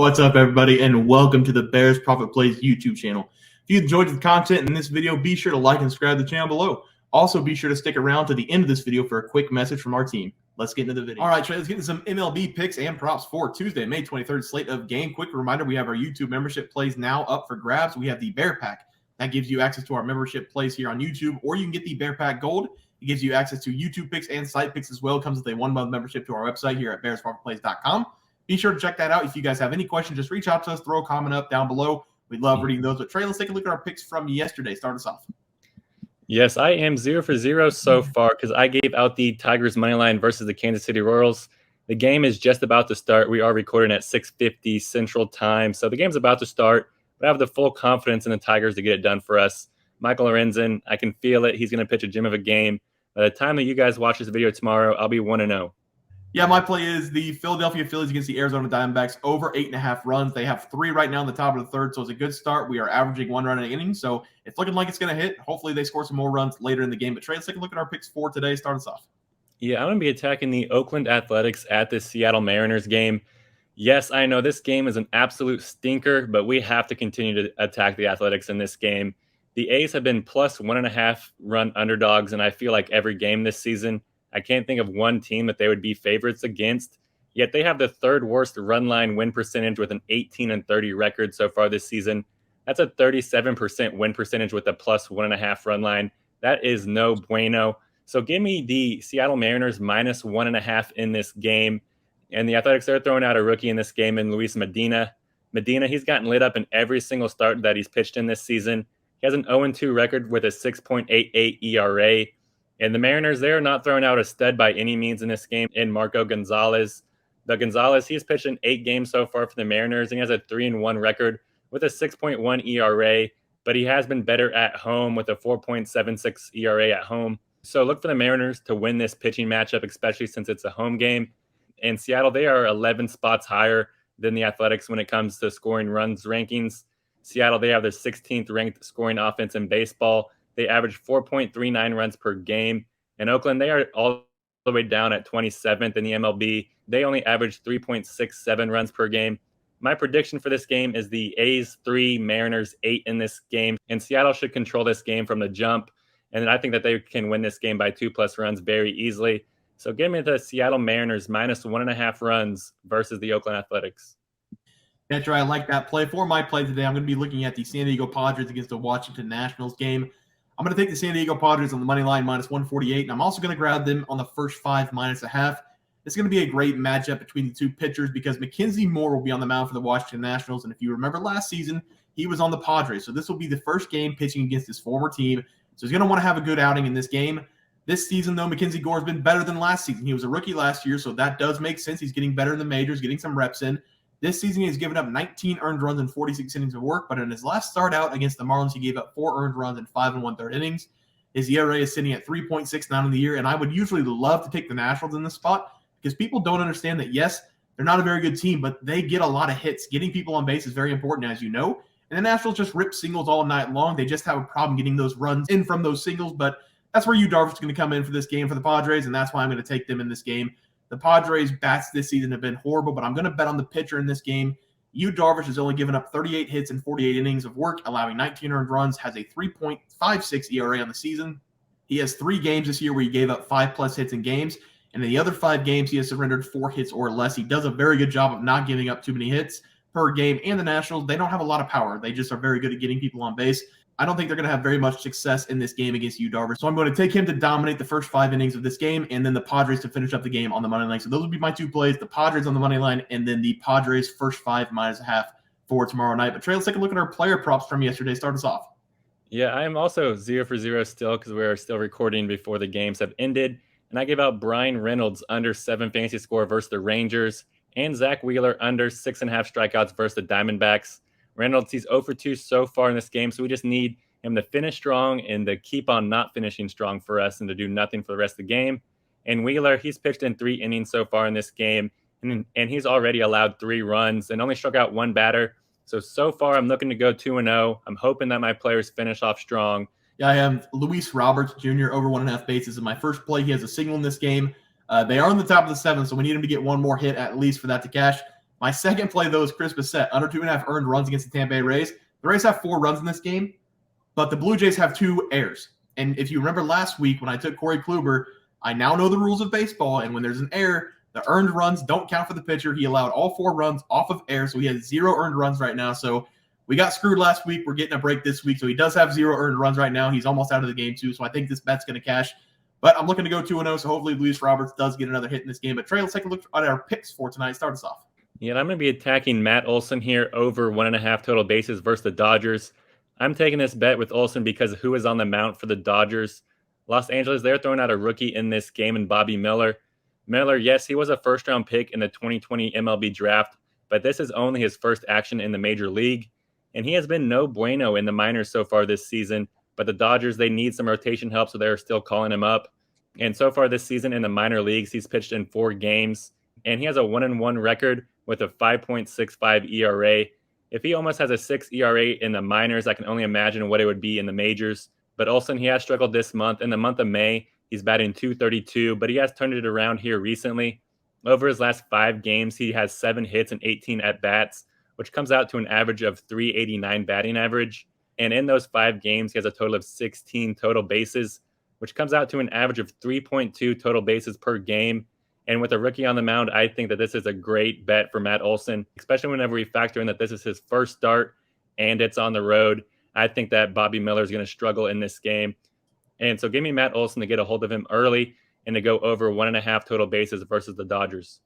What's up, everybody, and welcome to the Bears Profit Plays YouTube channel. If you enjoyed the content in this video, be sure to like and subscribe to the channel below. Also, be sure to stick around to the end of this video for a quick message from our team. Let's get into the video. All right, Trey, let's get into some MLB picks and props for Tuesday, May 23rd slate of game. Quick reminder, we have our YouTube membership plays now up for grabs. We have the Bear Pack. That gives you access to our membership plays here on YouTube, or you can get the Bear Pack Gold. It gives you access to YouTube picks and site picks as well. It comes with a 1-month membership to our website here at bearsprofitplays.com. Be sure to check that out. If you guys have any questions, just reach out to us, throw a comment up down below. We love reading those. But Trey, let's take a look at our picks from yesterday. Start us off. Yes, I am 0 for 0 so far because I gave out the Tigers money line versus the Kansas City Royals. The game is just about to start. We are recording at 6:50 Central Time, so the game's about to start. But I have the full confidence in the Tigers to get it done for us. Michael Lorenzen, I can feel it. He's going to pitch a gem of a game. By the time that you guys watch this video tomorrow, I'll be 1-0. Yeah, my play is the Philadelphia Phillies against the Arizona Diamondbacks over 8.5 runs. They have 3 right now in the top of the third, so it's a good start. We are averaging 1 run in an inning, so it's looking like it's going to hit. Hopefully they score some more runs later in the game. But Trey, let's take a look at our picks for today. Start us off. Yeah, I'm going to be attacking the Oakland Athletics at the Seattle Mariners game. Yes, I know this game is an absolute stinker, but we have to continue to attack the Athletics in this game. The A's have been plus 1.5 run underdogs, and I feel like every game this season. I can't think of one team that they would be favorites against, yet they have the third worst run line win percentage with an 18-30 record so far this season. That's a 37% win percentage with a plus 1.5 run line. That is no bueno. So give me the Seattle Mariners minus 1.5 in this game. And the Athletics are throwing out a rookie in this game in Luis Medina. He's gotten lit up in every single start that he's pitched in this season. He has an 0-2 record with a 6.88 ERA. And the Mariners, they are not throwing out a stud by any means in this game in Marco Gonzalez. The Gonzalez, he's pitched in 8 games so far for the Mariners, and he has a 3-1 record with a 6.1 ERA, but he has been better at home with a 4.76 ERA at home. So look for the Mariners to win this pitching matchup, especially since it's a home game. In Seattle, they are 11 spots higher than the Athletics when it comes to scoring runs rankings. Seattle, they have the 16th ranked scoring offense in baseball. They average 4.39 runs per game. In Oakland, they are all the way down at 27th in the MLB. They only average 3.67 runs per game. My prediction for this game is the A's 3, Mariners 8 in this game. And Seattle should control this game from the jump. And I think that they can win this game by 2+ runs very easily. So give me the Seattle Mariners minus 1.5 runs versus the Oakland Athletics. That's right. I like that play. For my play today, I'm going to be looking at the San Diego Padres against the Washington Nationals game. I'm going to take the San Diego Padres on the money line minus 148, and I'm also going to grab them on the first 5 minus a half. It's going to be a great matchup between the two pitchers because Mackenzie Moore will be on the mound for the Washington Nationals, and if you remember last season, he was on the Padres. So this will be the first game pitching against his former team. So he's going to want to have a good outing in this game. This season, though, Mackenzie Gore has been better than last season. He was a rookie last year, so that does make sense. He's getting better in the majors, getting some reps in. This season, he's given up 19 earned runs in 46 innings of work, but in his last start out against the Marlins, he gave up 4 earned runs in 5 1/3 innings. His ERA is sitting at 3.69 in the year, and I would usually love to take the Nationals in this spot because people don't understand that, yes, they're not a very good team, but they get a lot of hits. Getting people on base is very important, as you know, and the Nationals just rip singles all night long. They just have a problem getting those runs in from those singles, but that's where Darvish is going to come in for this game for the Padres, and that's why I'm going to take them in this game. The Padres' bats this season have been horrible, but I'm going to bet on the pitcher in this game. Darvish has only given up 38 hits in 48 innings of work, allowing 19 earned runs, has a 3.56 ERA on the season. He has 3 games this year where he gave up 5+ hits in games, and in the other 5 games, he has surrendered 4 hits or less. He does a very good job of not giving up too many hits per game, and the Nationals, they don't have a lot of power. They just are very good at getting people on base. I don't think they're going to have very much success in this game against Darvish. So I'm going to take him to dominate the first 5 innings of this game, and then the Padres to finish up the game on the money line. So those would be my 2 plays, the Padres on the money line, and then the Padres first 5 minus a half for tomorrow night. But Trey, let's take a look at our player props from yesterday. Start us off. Yeah, I am also 0 for 0 still because we're still recording before the games have ended. And I gave out Brayan Reynolds under 7 fantasy score versus the Rangers, and Zach Wheeler under 6.5 strikeouts versus the Diamondbacks. Reynolds, he's 0 for 2 so far in this game, so we just need him to finish strong and to keep on not finishing strong for us and to do nothing for the rest of the game. And Wheeler, he's pitched in 3 innings so far in this game, and he's already allowed 3 runs and only struck out 1 batter. So far, I'm looking to go 2-0. I'm hoping that my players finish off strong. Yeah, I have Luis Roberts Jr. over 1.5 bases in my first play. He has a single in this game. They are on the top of the 7th, so we need him to get 1 more hit at least for that to cash. My second play, though, is Chris Bassett, under 2.5 earned runs against the Tampa Bay Rays. The Rays have 4 runs in this game, but the Blue Jays have 2 errors. And if you remember last week when I took Corey Kluber, I now know the rules of baseball, and when there's an error, the earned runs don't count for the pitcher. He allowed all 4 runs off of error, so he has 0 earned runs right now. So we got screwed last week. We're getting a break this week, so he does have 0 earned runs right now. He's almost out of the game, too, so I think this bet's going to cash. But I'm looking to go 2-0, so hopefully Luis Roberts does get another hit in this game. But Trey, let's take a look at our picks for tonight. Start us off. Yeah, I'm going to be attacking Matt Olson here over 1.5 total bases versus the Dodgers. I'm taking this bet with Olson because of who is on the mound for the Dodgers. Los Angeles, they're throwing out a rookie in this game in Bobby Miller. Miller, yes, he was a first-round pick in the 2020 MLB draft, but this is only his first action in the major league, and he has been no bueno in the minors so far this season, but the Dodgers, they need some rotation help, so they're still calling him up. And so far this season in the minor leagues, he's pitched in 4 games, and he has a 1-1 record with a 5.65 ERA. If he almost has a 6 ERA in the minors, I can only imagine what it would be in the majors. But Olson, he has struggled this month. In the month of May, he's batting .232, but he has turned it around here recently. Over his last 5 games, he has 7 hits and 18 at-bats, which comes out to an average of .389 batting average. And in those 5 games, he has a total of 16 total bases, which comes out to an average of 3.2 total bases per game. And with a rookie on the mound, I think that this is a great bet for Matt Olson, especially whenever we factor in that this is his first start and it's on the road. I think that Bobby Miller is going to struggle in this game. And so give me Matt Olson to get a hold of him early and to go over 1.5 total bases versus the Dodgers.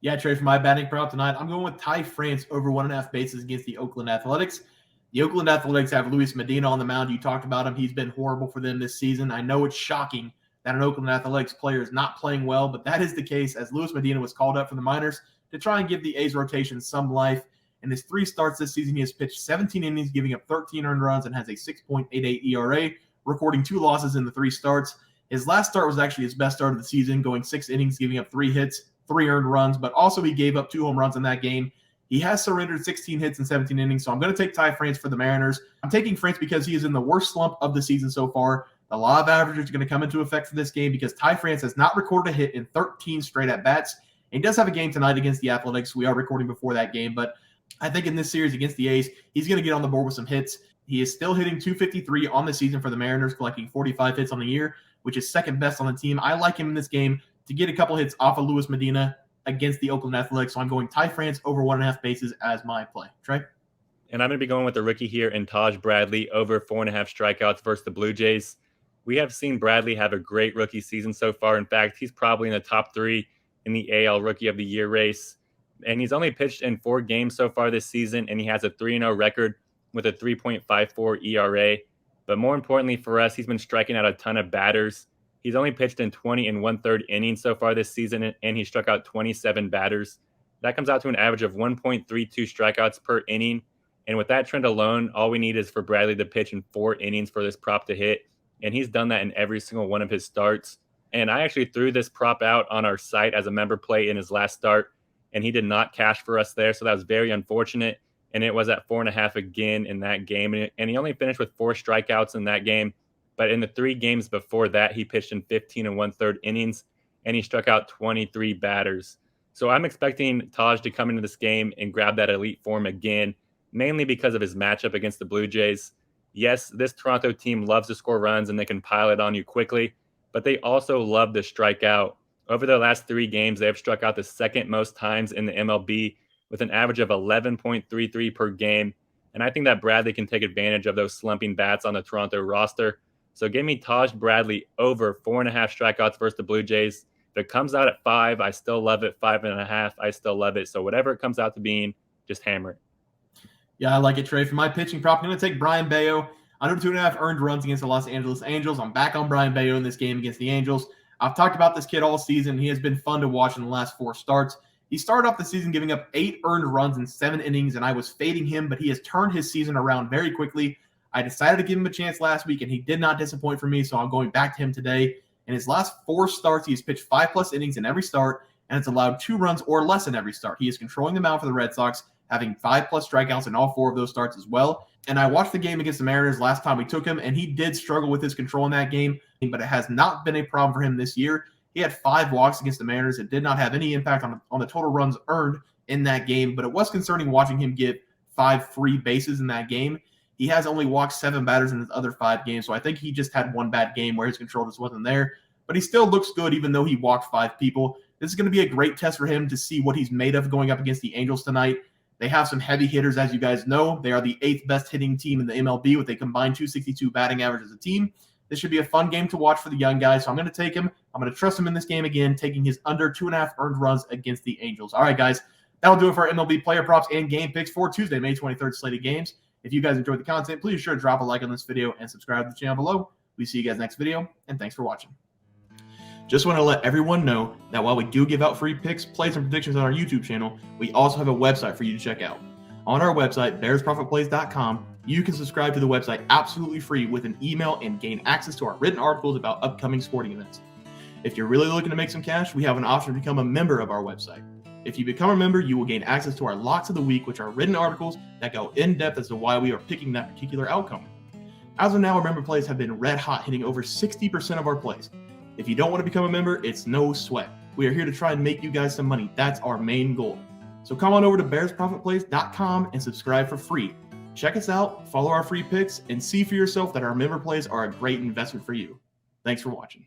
Yeah, Trey, for my batting prop tonight, I'm going with Ty France over 1.5 bases against the Oakland Athletics. The Oakland Athletics have Luis Medina on the mound. You talked about him. He's been horrible for them this season. I know it's shocking that an Oakland Athletics player is not playing well, but that is the case as Luis Medina was called up from the minors to try and give the A's rotation some life. In his 3 starts this season, he has pitched 17 innings, giving up 13 earned runs, and has a 6.88 ERA, recording 2 losses in the 3 starts. His last start was actually his best start of the season, going 6 innings, giving up 3 hits, 3 earned runs, but also he gave up 2 home runs in that game. He has surrendered 16 hits in 17 innings, so I'm going to take Ty France for the Mariners. I'm taking France because he is in the worst slump of the season so far. The law of averages is going to come into effect for this game because Ty France has not recorded a hit in 13 straight at-bats. And he does have a game tonight against the Athletics. We are recording before that game, but I think in this series against the A's, he's going to get on the board with some hits. He is still hitting .253 on the season for the Mariners, collecting 45 hits on the year, which is second best on the team. I like him in this game to get a couple hits off of Luis Medina against the Oakland Athletics. So I'm going Ty France over 1.5 bases as my play. Trey? And I'm going to be going with the rookie here in Taj Bradley over 4.5 strikeouts versus the Blue Jays. We have seen Bradley have a great rookie season so far. In fact, he's probably in the top 3 in the AL Rookie of the Year race. And he's only pitched in 4 games so far this season, and he has a 3-0 record with a 3.54 ERA. But more importantly for us, he's been striking out a ton of batters. He's only pitched in 20 1/3 innings so far this season, and he struck out 27 batters. That comes out to an average of 1.32 strikeouts per inning. And with that trend alone, all we need is for Bradley to pitch in 4 innings for this prop to hit. And he's done that in every single one of his starts. And I actually threw this prop out on our site as a member play in his last start, and he did not cash for us there. So that was very unfortunate. And it was at 4.5 again in that game. And he only finished with 4 strikeouts in that game. But in the 3 games before that, he pitched in 15 1/3 innings, and he struck out 23 batters. So I'm expecting Taj to come into this game and grab that elite form again, mainly because of his matchup against the Blue Jays. Yes, this Toronto team loves to score runs, and they can pile it on you quickly, but they also love to strike out. Over their last 3 games, they have struck out the second most times in the MLB with an average of 11.33 per game. And I think that Bradley can take advantage of those slumping bats on the Toronto roster. So give me Taj Bradley over 4.5 strikeouts versus the Blue Jays. If it comes out at 5, I still love it. 5.5, I still love it. So whatever it comes out to being, just hammer it. Yeah, I like it, Trey. For my pitching prop, I'm going to take Brayan Bello. Under 2.5 earned runs against the Los Angeles Angels. I'm back on Brayan Bello in this game against the Angels. I've talked about this kid all season. He has been fun to watch in the last 4 starts. He started off the season giving up 8 earned runs in 7 innings, and I was fading him, but he has turned his season around very quickly. I decided to give him a chance last week, and he did not disappoint for me, so I'm going back to him today. In his last 4 starts, he has pitched 5+ innings in every start, and it's allowed 2 runs or less in every start. He is controlling the mound for the Red Sox, having 5+ strikeouts in all 4 of those starts as well. And I watched the game against the Mariners last time we took him, and he did struggle with his control in that game, but it has not been a problem for him this year. He had 5 walks against the Mariners. It did not have any impact on the total runs earned in that game, but it was concerning watching him get 5 free bases in that game. He has only walked 7 batters in his other 5 games, so I think he just had one bad game where his control just wasn't there. But he still looks good even though he walked 5 people. This is going to be a great test for him to see what he's made of going up against the Angels tonight. They have some heavy hitters, as you guys know. They are the 8th best hitting team in the MLB with a combined 262 batting average as a team. This should be a fun game to watch for the young guys, so I'm going to take him. I'm going to trust him in this game again, taking his under 2.5 earned runs against the Angels. All right, guys, that'll do it for our MLB player props and game picks for Tuesday, May 23rd slated games. If you guys enjoyed the content, please be sure to drop a like on this video and subscribe to the channel below. We see you guys next video, and thanks for watching. Just want to let everyone know that while we do give out free picks, plays, and predictions on our YouTube channel, we also have a website for you to check out. On our website, bearsprofitplays.com, you can subscribe to the website absolutely free with an email and gain access to our written articles about upcoming sporting events. If you're really looking to make some cash, we have an option to become a member of our website. If you become a member, you will gain access to our Locks of the Week, which are written articles that go in depth as to why we are picking that particular outcome. As of now, our member plays have been red hot, hitting over 60% of our plays. If you don't want to become a member, it's no sweat. We are here to try and make you guys some money. That's our main goal. So come on over to bearsprofitplays.com and subscribe for free. Check us out, follow our free picks, and see for yourself that our member plays are a great investment for you. Thanks for watching.